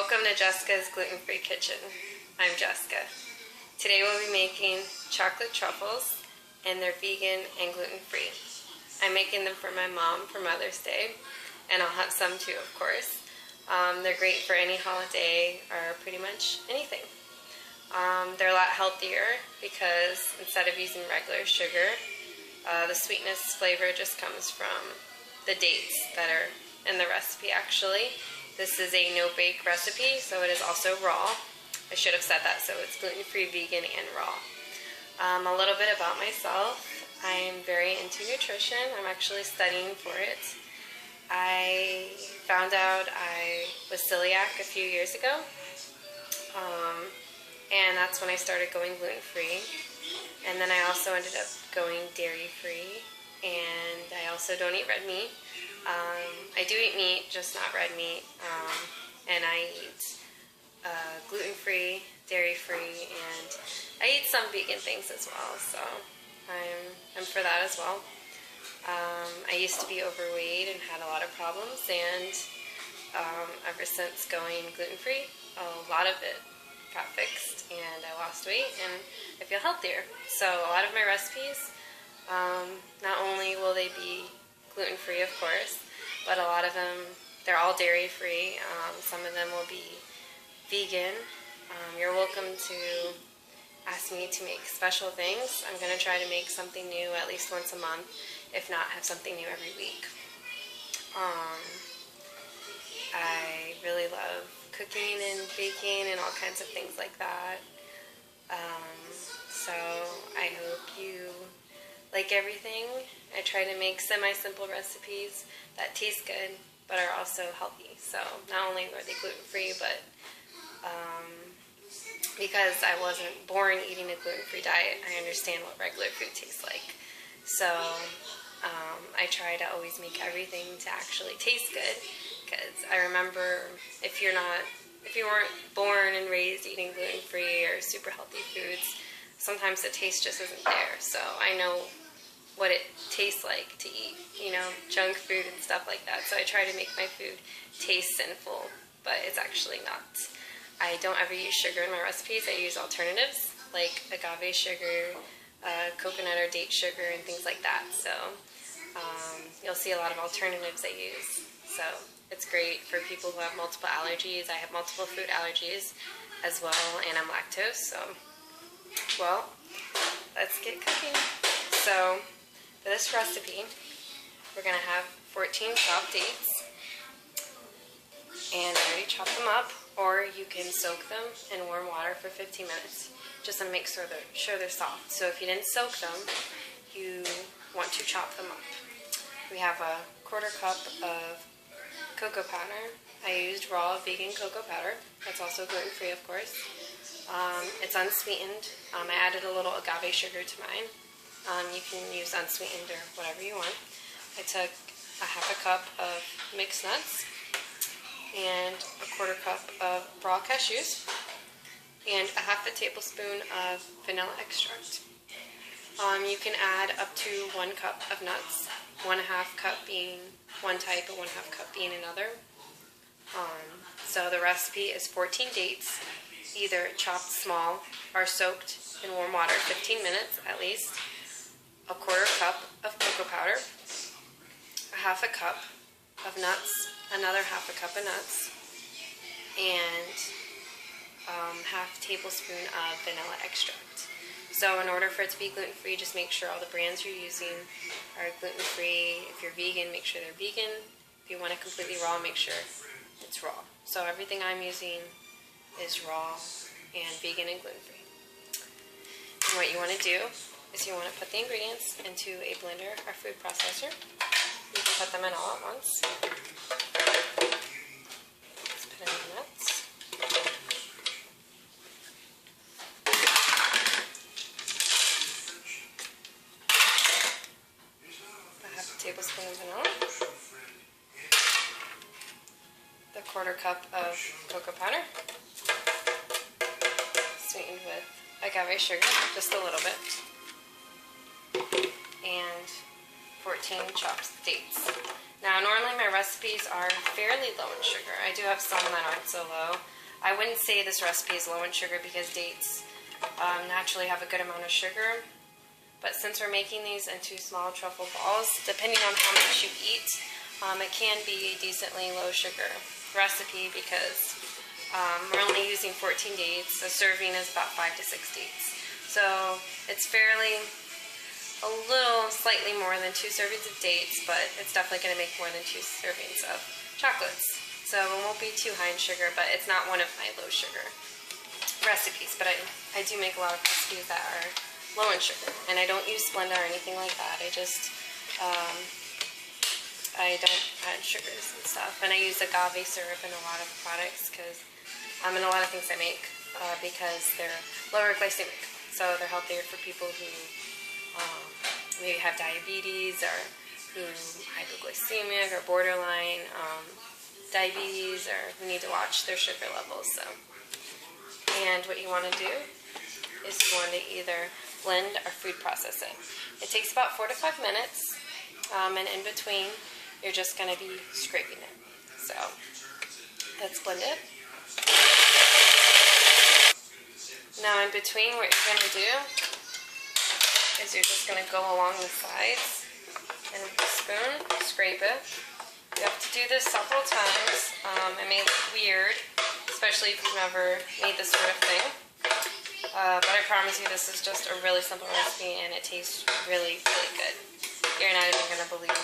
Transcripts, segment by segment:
Welcome to Jessica's Gluten-free Kitchen. I'm Jessica. Today we'll be making chocolate truffles, and they're vegan and gluten-free. I'm making them for my mom for Mother's Day, and I'll have some too, of course. They're great for any holiday or pretty much anything. They're a lot healthier because instead of using regular sugar, the sweetness flavor just comes from the dates that are in the recipe actually. This is a no-bake recipe, so it is also raw. I should have said that, so it's gluten-free, vegan, and raw. A little bit about myself. I'm very into nutrition. I'm actually studying for it. I found out I was celiac a few years ago, and that's when I started going gluten-free. And then I also ended up going dairy-free, and I also don't eat red meat. I do eat meat, just not red meat, and I eat gluten-free, dairy-free, and I eat some vegan things as well, so I'm for that as well. I used to be overweight and had a lot of problems, and ever since going gluten-free, a lot of it got fixed, and I lost weight, and I feel healthier. So a lot of my recipes, not only will they be gluten-free, of course, but a lot of them, they're all dairy-free. Some of them will be vegan. You're welcome to ask me to make special things. I'm going to try to make something new at least once a month, if not have something new every week. I really love cooking and baking and all kinds of things like that. So I hope you like everything. I try to make semi-simple recipes that taste good but are also healthy. So not only are they gluten-free, but because I wasn't born eating a gluten-free diet, I understand what regular food tastes like. So I try to always make everything to actually taste good, because I remember if you weren't born and raised eating gluten-free or super healthy foods, sometimes the taste just isn't there. So I know what it tastes like to eat, junk food and stuff like that. So I try to make my food taste sinful, but it's actually not. I don't ever use sugar in my recipes. I use alternatives like agave sugar, coconut or date sugar, and things like that. So you'll see a lot of alternatives I use. So it's great for people who have multiple allergies. I have multiple food allergies as well, and I'm lactose. So, well, let's get cooking. So for this recipe, we're going to have 14 chopped dates, and I already chopped them up, or you can soak them in warm water for 15 minutes just to make sure they're soft. So if you didn't soak them, you want to chop them up. We have a 1/4 cup of cocoa powder. I used raw vegan cocoa powder. That's also gluten-free, of course. It's unsweetened. I added a little agave sugar to mine. You can use unsweetened or whatever you want. I took a 1/2 cup of mixed nuts and a 1/4 cup of raw cashews and a 1/2 tablespoon of vanilla extract. You can add up to 1 cup of nuts, 1/2 cup being one type and 1/2 cup being another. So the recipe is 14 dates, either chopped small or soaked in warm water 15 minutes at least, a 1/4 cup of cocoa powder, a 1/2 cup of nuts, another 1/2 cup of nuts, and 1/2 tablespoon of vanilla extract. So in order for it to be gluten-free, just make sure all the brands you're using are gluten-free. If you're vegan, make sure they're vegan. If you want it completely raw, make sure it's raw. So everything I'm using is raw and vegan and gluten-free. And what you want to do is you want to put the ingredients into a blender or food processor. You can put them in all at once. Let's put in the nuts. A 1/2 tablespoon of vanilla. The 1/4 cup of cocoa powder. Sweetened with agave sugar, just a little bit. And 14 chopped dates. Now, normally my recipes are fairly low in sugar. I do have some that aren't so low. I wouldn't say this recipe is low in sugar because dates naturally have a good amount of sugar. But since we're making these into small truffle balls, depending on how much you eat, it can be a decently low sugar recipe because we're only using 14 dates. A serving is about 5 to 6 dates. So it's fairly slightly more than 2 servings of dates, but it's definitely going to make more than 2 servings of chocolates. So it won't be too high in sugar, but it's not one of my low sugar recipes. But I do make a lot of recipes that are low in sugar, and I don't use Splenda or anything like that. I just I don't add sugars and stuff, and I use agave syrup in a lot of products because in a lot of things I make because they're lower glycemic, so they're healthier for people who maybe have diabetes or who hypoglycemic or borderline diabetes or who need to watch their sugar levels. So, and what you want to do is you want to either blend or food process it. It takes about 4 to 5 minutes, and in between you're just going to be scraping it. So let's blend it. Now in between, what you're going to do is you're just going to go along the sides and with a spoon, scrape it. You have to do this several times. It may look weird, especially if you've never made this sort of thing. But I promise you this is just a really simple recipe and it tastes really, really good. You're not even going to believe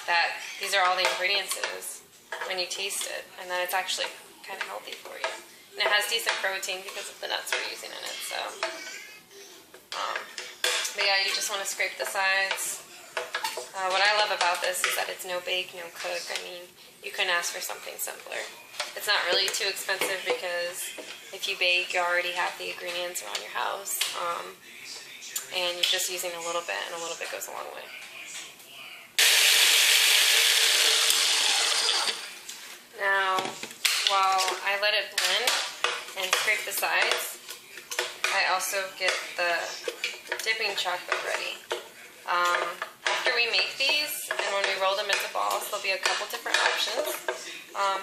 that these are all the ingredients it is when you taste it, and that it's actually kind of healthy for you. And it has decent protein because of the nuts we're using in it. So, but yeah, you just want to scrape the sides. What I love about this is that it's no bake, no cook. I mean, you couldn't ask for something simpler. It's not really too expensive because if you bake, you already have the ingredients around your house. And you're just using a little bit, and a little bit goes a long way. Now, while I let it blend and scrape the sides, I also get the dipping chocolate ready. After we make these, and when we roll them into balls, there'll be a couple different options.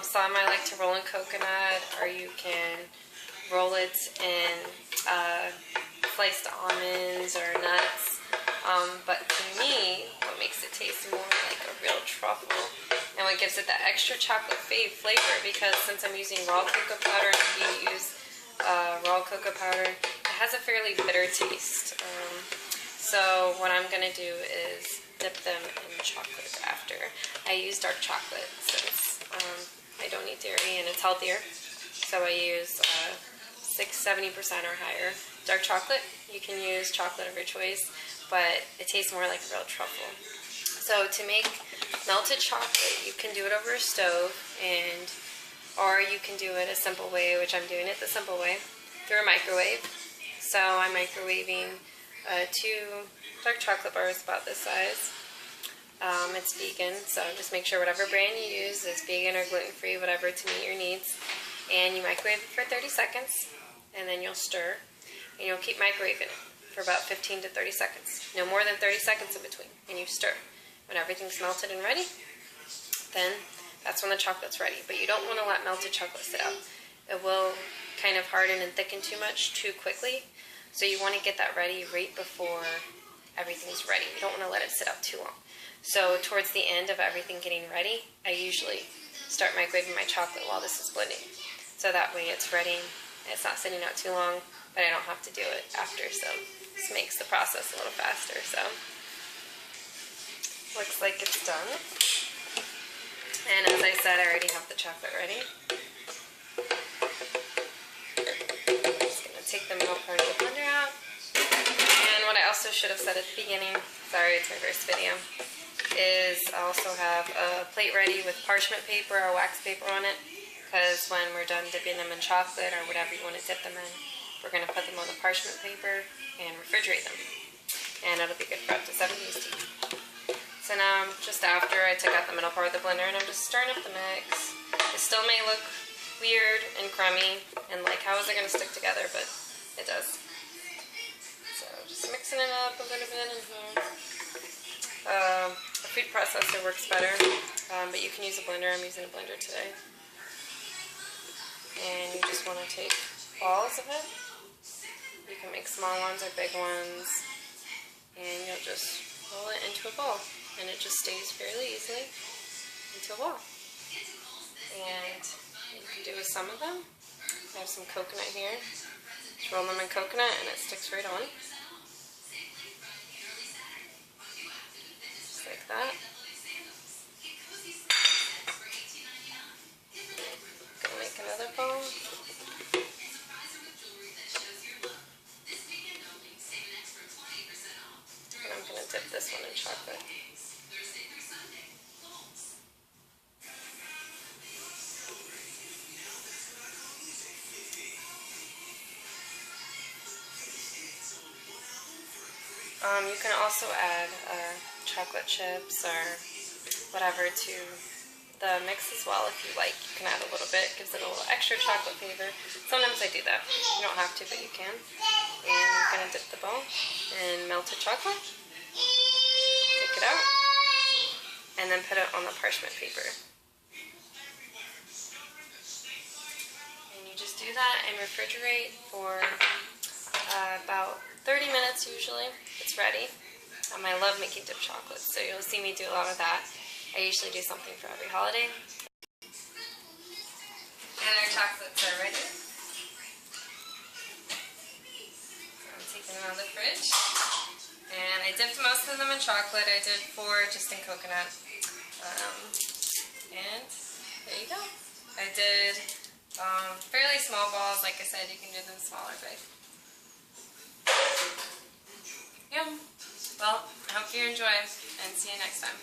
Some I like to roll in coconut, or you can roll it in sliced almonds or nuts. But to me, what makes it taste more like a real truffle, and what gives it that extra chocolate flavor, because since I'm using raw cocoa powder, and you use raw cocoa powder, it has a fairly bitter taste. So what I'm going to do is dip them in chocolate after. I use dark chocolate since I don't need dairy and it's healthier. So I use 70% or higher dark chocolate. You can use chocolate of your choice, but it tastes more like a real truffle. So to make melted chocolate, you can do it over a stove, or you can do it a simple way, which I'm doing it the simple way, through a microwave. So I'm microwaving 2 dark chocolate bars about this size. It's vegan, so just make sure whatever brand you use is vegan or gluten-free, whatever, to meet your needs. And you microwave it for 30 seconds, and then you'll stir, and you'll keep microwaving it for about 15 to 30 seconds. No more than 30 seconds in between, and you stir. When everything's melted and ready, then that's when the chocolate's ready. But you don't want to let melted chocolate sit out. It will kind of harden and thicken too much too quickly. So you want to get that ready right before everything's ready. You don't want to let it sit out too long. So towards the end of everything getting ready, I usually start microwaving my chocolate while this is blending. So that way it's ready, and it's not sitting out too long, but I don't have to do it after. So this makes the process a little faster. So looks like it's done. And as I said, I already have the chocolate ready. Just going to take the middle part of the blender out. And what I also should have said at the beginning, sorry, it's my first video, is I also have a plate ready with parchment paper or wax paper on it, because when we're done dipping them in chocolate or whatever you want to dip them in, we're going to put them on the parchment paper and refrigerate them. And it'll be good for up to 7 days to eat. So now, just after I took out the middle part of the blender, and I'm just stirring up the mix. It still may look weird and crummy, and like, how is it going to stick together? But it does. So just mixing it up a little bit in here. food processor works better, but you can use a blender. I'm using a blender today. And you just want to take balls of it. You can make small ones or big ones, and you'll just roll it into a ball, and it just stays fairly easily into a ball. And you can do with some of them. I have some coconut here. Just roll them in coconut, and it sticks right on. Just like that. Gonna make another ball. And I'm gonna dip this one in chocolate. You can also add chocolate chips or whatever to the mix as well if you like. You can add a little bit, gives it a little extra chocolate flavor. Sometimes I do that. You don't have to, but you can. And I'm going to dip the bowl in melted chocolate. Take it out. And then put it on the parchment paper. And you just do that and refrigerate for about 30 minutes usually. It's ready. I love making dipped chocolates, so you'll see me do a lot of that. I usually do something for every holiday. And our chocolates are ready. I'm taking them out of the fridge. And I dipped most of them in chocolate. I did 4 just in coconut. And there you go. I did fairly small balls. Like I said, you can do them smaller, but yum. Well, I hope you enjoy, and see you next time.